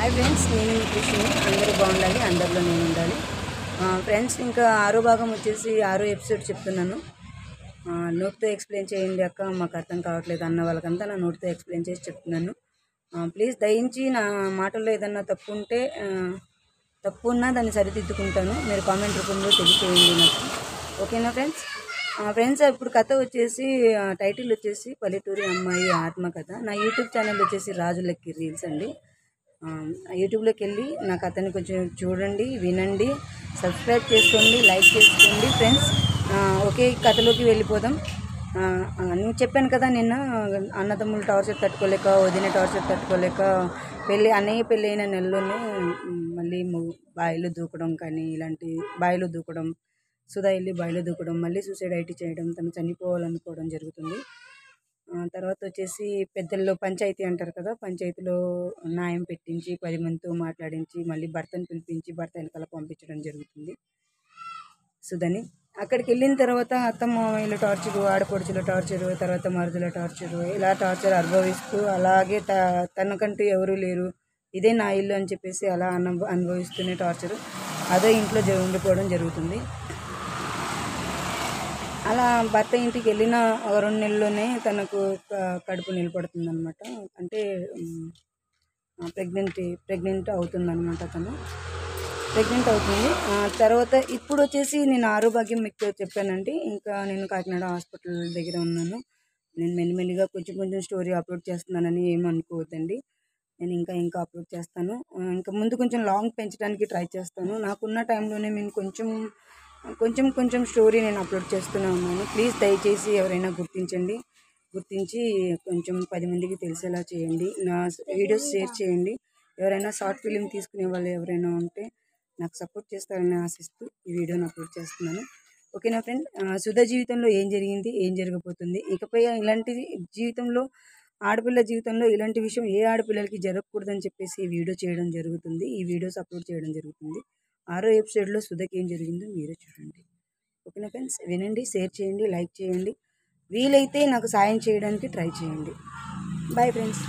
Hi friends, నేను మీ కృష్ణని. అందరూ బాగుండాలి, అందరిలో నేను ఉండాలి. ఫ్రెండ్స్, ఇంకా 6వ భాగం వచ్చేసి 6వ ఎపిసోడ్ చెప్తున్నాను. నోట్తో ఎక్స్ప్లెయిన్ చేయండి అక్క, మాకు అర్థం కావట్లేదు అన్న వాళ్ళకంతా నా నోట్తో ఎక్స్ప్లెయిన్ చేసి చెప్తున్నాను. ప్లీజ్ దయించి నా మాటల్లో ఏదన్నా తప్పు ఉంటే తప్పు ఉన్నా దాన్ని సరిదిద్దుకుంటాను. మీరు కామెంట్ రూపంలో తెలియచేయండి నాకు. ఓకేనా ఫ్రెండ్స్? ఫ్రెండ్స్, ఇప్పుడు కథ వచ్చేసి టైటిల్ వచ్చేసి పల్లెటూరి అమ్మాయి ఆత్మకథ. నా యూట్యూబ్ ఛానల్ వచ్చేసి రాజు లక్కీ రీల్స్ అండి. యూట్యూబ్లోకి వెళ్ళి నా కథని కొంచెం చూడండి, వినండి, సబ్స్క్రైబ్ చేసుకోండి, లైక్ చేసుకోండి ఫ్రెండ్స్. ఒకే కథలోకి వెళ్ళిపోదాం. నేను చెప్పాను కదా నిన్న, అన్నదమ్ములు టార్చర్ తట్టుకోలేక, వదిన టార్చర్ తట్టుకోలేక అన్నయ్య పెళ్ళి అయిన నెలలోనే మళ్ళీ బావిలో దూకడం, కానీ ఇలాంటి బావిలో దూకడం, సుధా వెళ్ళి బావిలో దూకడం, మళ్ళీ సూసైడ్ ఐటీ చేయడం, తను చనిపోవాలనుకోవడం జరుగుతుంది. తర్వాత వచ్చేసి పెద్దల్లో పంచాయతీ అంటారు కదా, పంచాయతీలో న్యాయం పెట్టించి 10 మందితో మాట్లాడించి మళ్ళీ భర్తను పిలిపించి భర్త వెనకాల పంపించడం జరుగుతుంది సుధని. అక్కడికి వెళ్ళిన తర్వాత అత్తమామయ్యల టార్చరు, ఆడపడుచుల టార్చరు, తర్వాత మరుదుల టార్చరు, ఇలా టార్చర్ అనుభవిస్తూ అలాగే తనకంటూ ఎవరూ లేరు, ఇదే నా ఇల్లు అని చెప్పేసి అలా అనుభవిస్తూనే టార్చరు అదే ఇంట్లో ఉండిపోవడం జరుగుతుంది. అలా భర్త ఇంటికి వెళ్ళిన 2 నెలల్లోనే తనకు కడుపు నిలబడుతుంది అనమాట. అంటే ప్రెగ్నెంట్ అవుతుందన్నమాట. తను ప్రెగ్నెంట్ అవుతుంది. తర్వాత ఇప్పుడు వచ్చేసి నేను ఆరోగ్యం మీకు చెప్పానండి. ఇంకా నేను కాకినాడ హాస్పిటల్ దగ్గర ఉన్నాను. నేను మెల్లిమెల్లిగా కొంచెం స్టోరీ అప్లోడ్ చేస్తున్నానని ఏమనుకోవద్దండి. నేను ఇంకా అప్లోడ్ చేస్తాను. ఇంకా ముందు కొంచెం లాంగ్ పెంచడానికి ట్రై చేస్తాను. నాకున్న టైంలోనే నేను కొంచెం స్టోరీ నేను అప్లోడ్ చేస్తూనే ఉన్నాను. ప్లీజ్ దయచేసి ఎవరైనా గుర్తించి కొంచెం 10 మందికి తెలిసేలా చేయండి. నా వీడియోస్ షేర్ చేయండి. ఎవరైనా షార్ట్ ఫిలిం తీసుకునే వాళ్ళు ఎవరైనా ఉంటే నాకు సపోర్ట్ చేస్తారని ఆశిస్తూ ఈ వీడియోని అప్లోడ్ చేస్తున్నాను. ఓకేనా ఫ్రెండ్? సుధా జీవితంలో ఏం జరిగింది, ఏం జరగబోతుంది, ఇకపై ఇలాంటి జీవితంలో, ఆడపిల్ల జీవితంలో ఇలాంటి విషయం ఏ ఆడపిల్లలకి జరగకూడదని చెప్పేసి ఈ వీడియో చేయడం జరుగుతుంది. ఈ వీడియోస్ అప్లోడ్ చేయడం జరుగుతుంది. 6వ ఎపిసోడ్లో సుధకి ఏం జరిగిందో మీరే చూడండి. ఓకేనా ఫ్రెండ్స్? వినండి, షేర్ చేయండి, లైక్ చేయండి, వీలైతే నాకు సాయం చేయడానికి ట్రై చేయండి. Bye friends.